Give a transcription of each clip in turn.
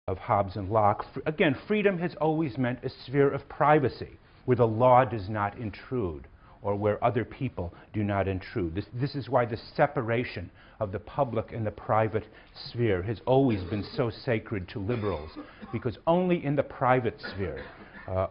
of Hobbes and Locke. Again, freedom has always meant a sphere of privacy where the law does not intrude or where other people do not intrude. This is why the separation of the public and the private sphere has always been so sacred to liberals, because only in the private sphere,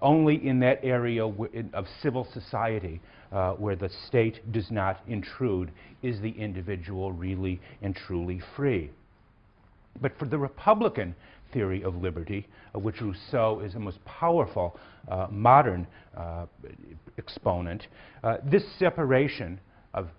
only in that area of civil society where the state does not intrude is the individual really and truly free. But for the Republican theory of liberty, of which Rousseau is the most powerful modern exponent, this separation of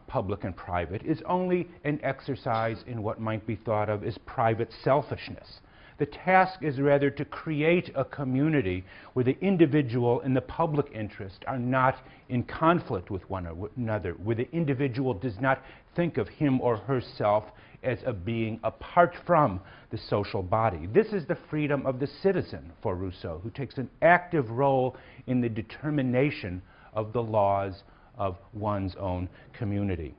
public and private is only an exercise in what might be thought of as private selfishness. The task is rather to create a community where the individual and the public interest are not in conflict with one another, where the individual does not think of him or herself as a being apart from the social body. This is the freedom of the citizen for Rousseau, who takes an active role in the determination of the laws of one's own community.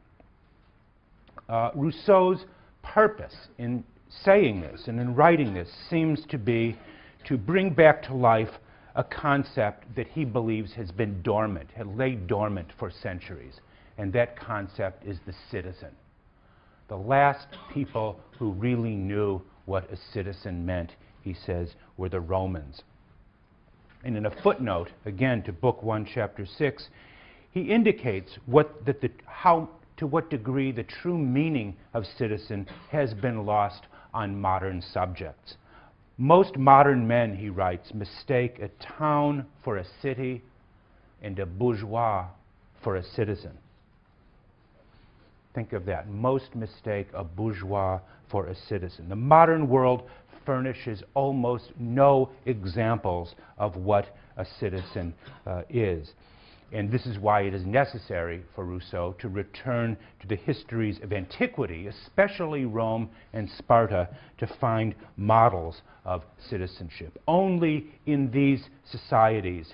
Rousseau's purpose in saying this and in writing this seems to be to bring back to life a concept that he believes has been dormant, had laid dormant for centuries, and that concept is the citizen. The last people who really knew what a citizen meant, he says, were the Romans. And in a footnote, again to Book 1, Chapter 6, he indicates to what degree the true meaning of citizen has been lost on modern subjects. Most modern men, he writes, mistake a town for a city and a bourgeois for a citizen. Think of that. Most mistake a bourgeois for a citizen. The modern world furnishes almost no examples of what a citizen is. And this is why it is necessary for Rousseau to return to the histories of antiquity, especially Rome and Sparta, to find models of citizenship. Only in these societies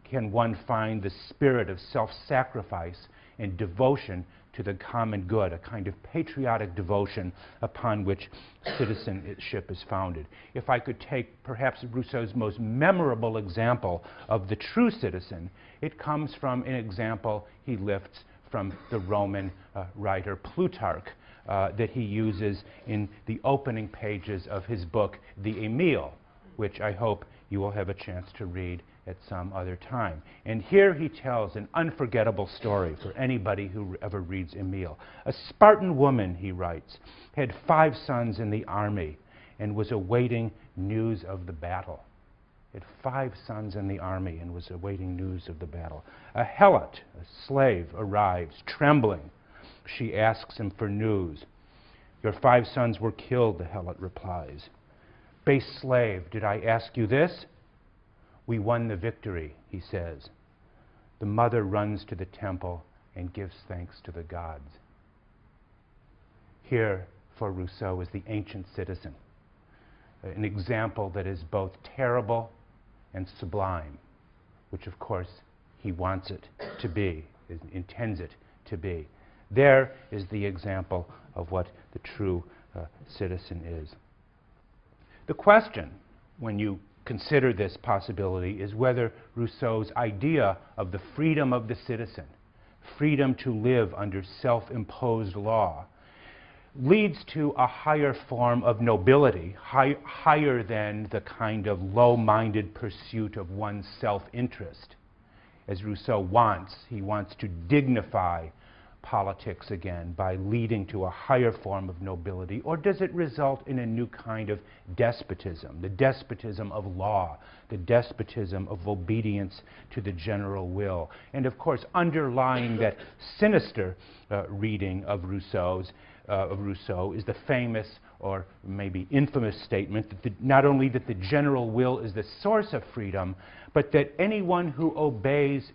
can one find the spirit of self-sacrifice and devotion to the common good, a kind of patriotic devotion upon which citizenship is founded. If I could take perhaps Rousseau's most memorable example of the true citizen, it comes from an example he lifts from the Roman writer Plutarch that he uses in the opening pages of his book, the Emile, which I hope you will have a chance to read at some other time. And here he tells an unforgettable story for anybody who ever reads Emile. A Spartan woman, he writes, had 5 sons in the army and was awaiting news of the battle. Had 5 sons in the army and was awaiting news of the battle. A helot, a slave, arrives, trembling. She asks him for news. Your 5 sons were killed, the helot replies. Base slave, did I ask you this? We won the victory, he says. The mother runs to the temple and gives thanks to the gods. Here, for Rousseau, is the ancient citizen, an example that is both terrible and sublime, which of course he wants it to be, intends it to be. There is the example of what the true citizen is. The question, when you consider this possibility, is whether Rousseau's idea of the freedom of the citizen, freedom to live under self-imposed law, leads to a higher form of nobility, higher than the kind of low-minded pursuit of one's self-interest. As Rousseau wants, he wants to dignify politics again by leading to a higher form of nobility, or does it result in a new kind of despotism, the despotism of law, the despotism of obedience to the general will? And of course, underlying that sinister reading of Rousseau is the famous, or maybe infamous, statement that not only that the general will is the source of freedom, but that anyone who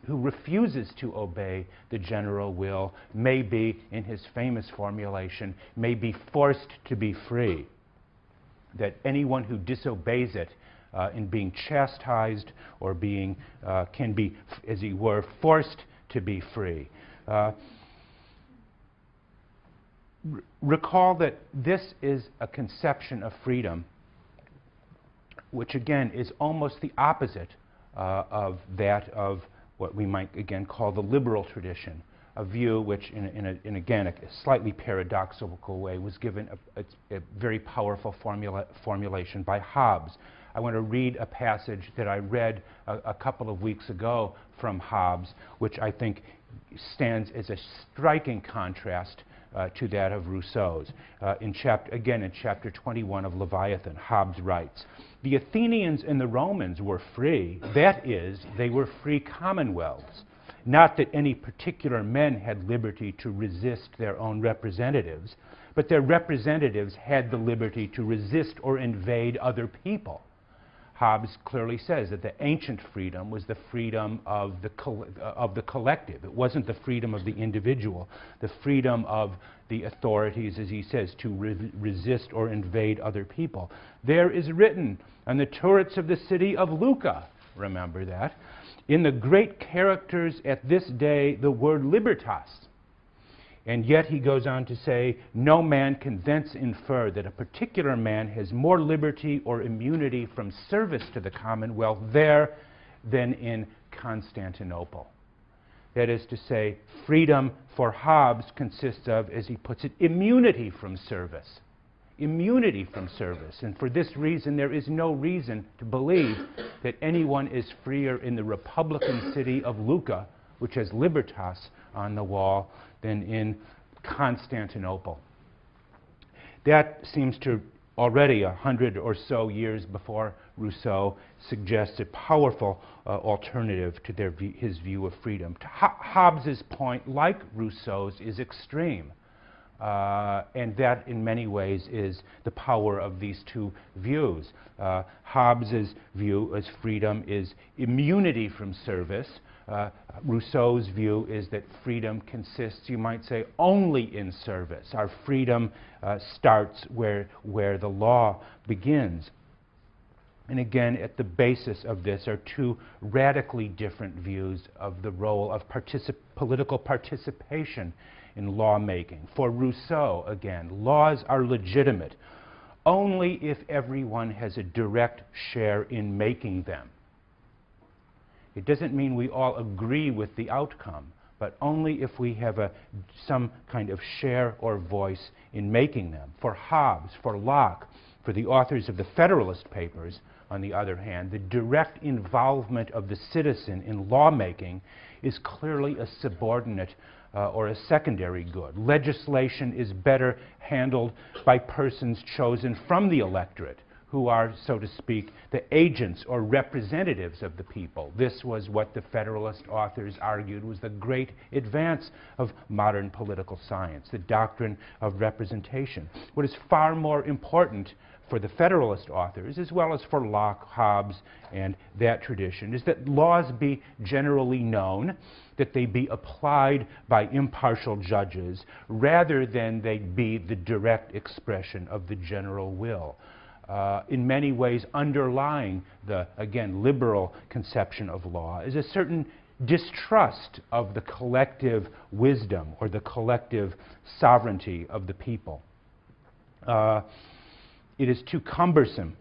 refuses to obey the general will may be, in his famous formulation, may be forced to be free. That anyone who disobeys it in being chastised or can be, as he were, forced to be free. Recall that this is a conception of freedom which again is almost the opposite of that of what we might again call the liberal tradition, a view which in again a slightly paradoxical way was given a very powerful formulation by Hobbes. I want to read a passage that I read a couple of weeks ago from Hobbes, which I think stands as a striking contrast to that of Rousseau's. In chapter 21 of Leviathan, Hobbes writes, "The Athenians and the Romans were free, that is, they were free commonwealths. Not that any particular men had liberty to resist their own representatives, but their representatives had the liberty to resist or invade other people." Hobbes clearly says that the ancient freedom was the freedom of the collective. It wasn't the freedom of the individual, the freedom of the authorities, as he says, to resist or invade other people. There is written on the turrets of the city of Lucca, remember that, in the great characters at this day, the word libertas. And yet he goes on to say, no man can thence infer that a particular man has more liberty or immunity from service to the commonwealth there than in Constantinople. That is to say, freedom for Hobbes consists of, as he puts it, immunity from service. Immunity from service. And for this reason, there is no reason to believe that anyone is freer in the republican city of Lucca, which has libertas on the wall, than in Constantinople. That seems to already 100 or so years before Rousseau suggest a powerful alternative to his view of freedom. Hobbes's point, like Rousseau's, is extreme. And that, in many ways, is the power of these two views. Hobbes's view as freedom is immunity from service. Rousseau's view is that freedom consists, you might say, only in service. Our freedom starts where the law begins. And again, at the basis of this are two radically different views of the role of political participation in lawmaking. For Rousseau, again, laws are legitimate only if everyone has a direct share in making them. It doesn't mean we all agree with the outcome, but only if we have some kind of share or voice in making them. For Hobbes, for Locke, for the authors of the Federalist Papers, on the other hand, the direct involvement of the citizen in lawmaking is clearly a subordinate or a secondary good. Legislation is better handled by persons chosen from the electorate, who are, so to speak, the agents or representatives of the people. This was what the Federalist authors argued was the great advance of modern political science, the doctrine of representation. What is far more important for the Federalist authors, as well as for Locke, Hobbes, and that tradition, is that laws be generally known, that they be applied by impartial judges, rather than they be the direct expression of the general will. In many ways, underlying the, again, liberal conception of law is a certain distrust of the collective wisdom or the collective sovereignty of the people. It is too cumbersome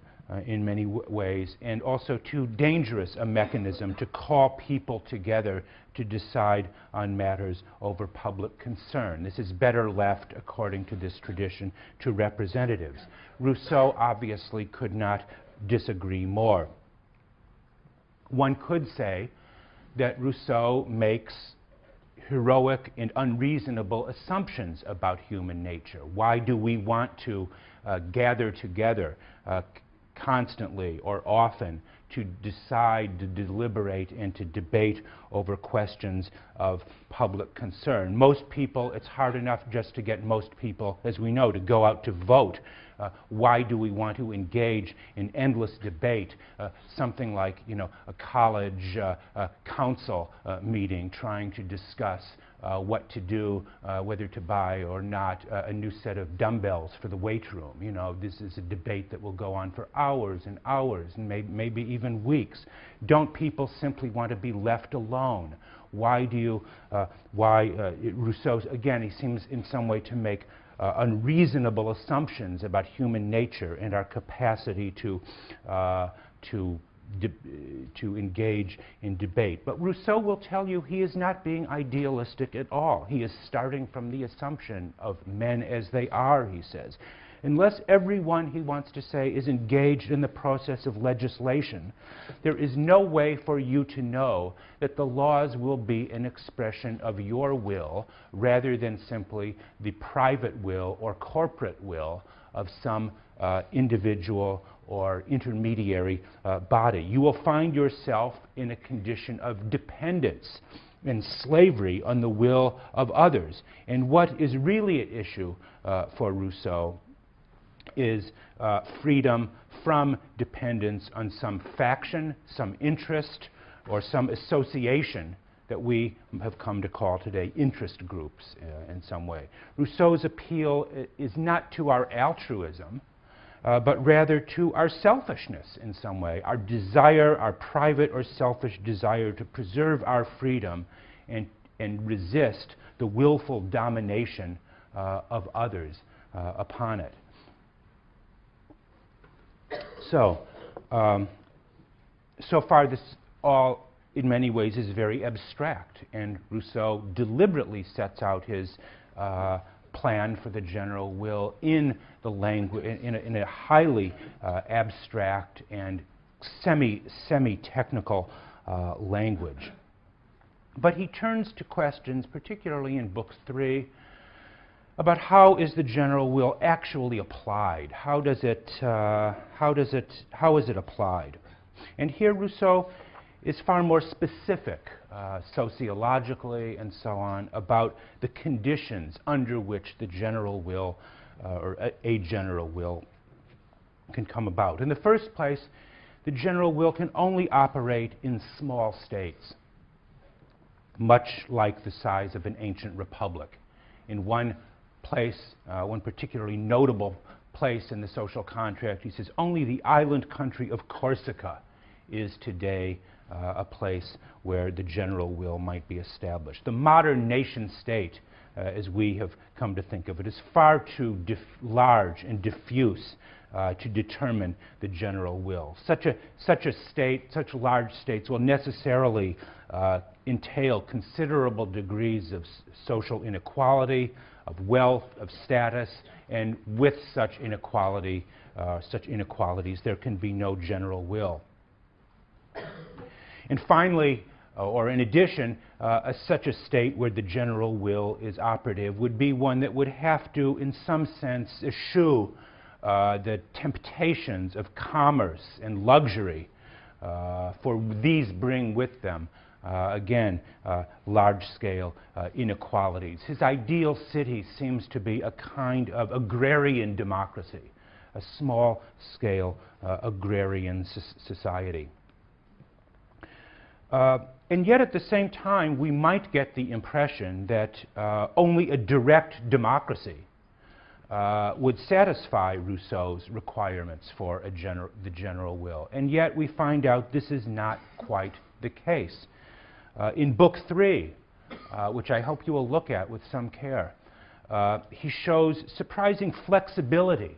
in many ways, and also too dangerous a mechanism to call people together to decide on matters over public concern. This is better left, according to this tradition, to representatives. Rousseau obviously could not disagree more. One could say that Rousseau makes heroic and unreasonable assumptions about human nature. Why do we want to gather together constantly or often to decide, to deliberate, and to debate over questions of public concern? Most people, it's hard enough just to get most people, as we know, to go out to vote. Why do we want to engage in endless debate, something like, you know, a college council meeting trying to discuss what to do, whether to buy or not a new set of dumbbells for the weight room? You know, this is a debate that will go on for hours and hours, and maybe even weeks. Don't people simply want to be left alone? Why do you, Rousseau, again, he seems in some way to make unreasonable assumptions about human nature and our capacity to engage in debate. But Rousseau will tell you he is not being idealistic at all. He is starting from the assumption of men as they are, he says. Unless everyone, he wants to say, is engaged in the process of legislation, there is no way for you to know that the laws will be an expression of your will rather than simply the private will or corporate will of some individual or intermediary body. You will find yourself in a condition of dependence and slavery on the will of others. And what is really at issue for Rousseau is freedom from dependence on some faction, some interest, or some association that we have come to call today interest groups in some way. Rousseau's appeal is not to our altruism, but rather to our selfishness in some way, our desire, our private or selfish desire to preserve our freedom and resist the willful domination of others upon it. So, so far this all in many ways is very abstract, and Rousseau deliberately sets out his plan for the general will in the language, in a highly abstract and semi-technical language. But he turns to questions, particularly in Book 3, about how is the general will actually applied? How is it applied? And here Rousseau is far more specific, sociologically and so on, about the conditions under which the general will, or a general will, can come about. In the first place, the general will can only operate in small states, much like the size of an ancient republic. In one place, one particularly notable place in the social contract, he says, only the island country of Corsica is today a place where the general will might be established. The modern nation state, as we have come to think of it, is far too large and diffuse to determine the general will. Such large states will necessarily entail considerable degrees of social inequality, of wealth, of status, and with such inequalities, there can be no general will. And finally, or in addition, such a state where the general will is operative would be one that would have to, in some sense, eschew the temptations of commerce and luxury, for these bring with them again, large-scale inequalities. His ideal city seems to be a kind of agrarian democracy, a small-scale agrarian society. And yet, at the same time, we might get the impression that only a direct democracy would satisfy Rousseau's requirements for the general will. And yet, we find out this is not quite the case. In Book 3, which I hope you will look at with some care, he shows surprising flexibility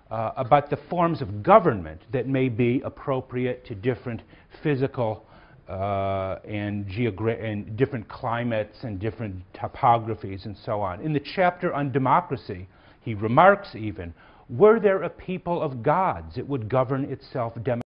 about the forms of government that may be appropriate to different physical and different climates and different topographies and so on. In the chapter on democracy, he remarks even, were there a people of gods, it would govern itself democratically.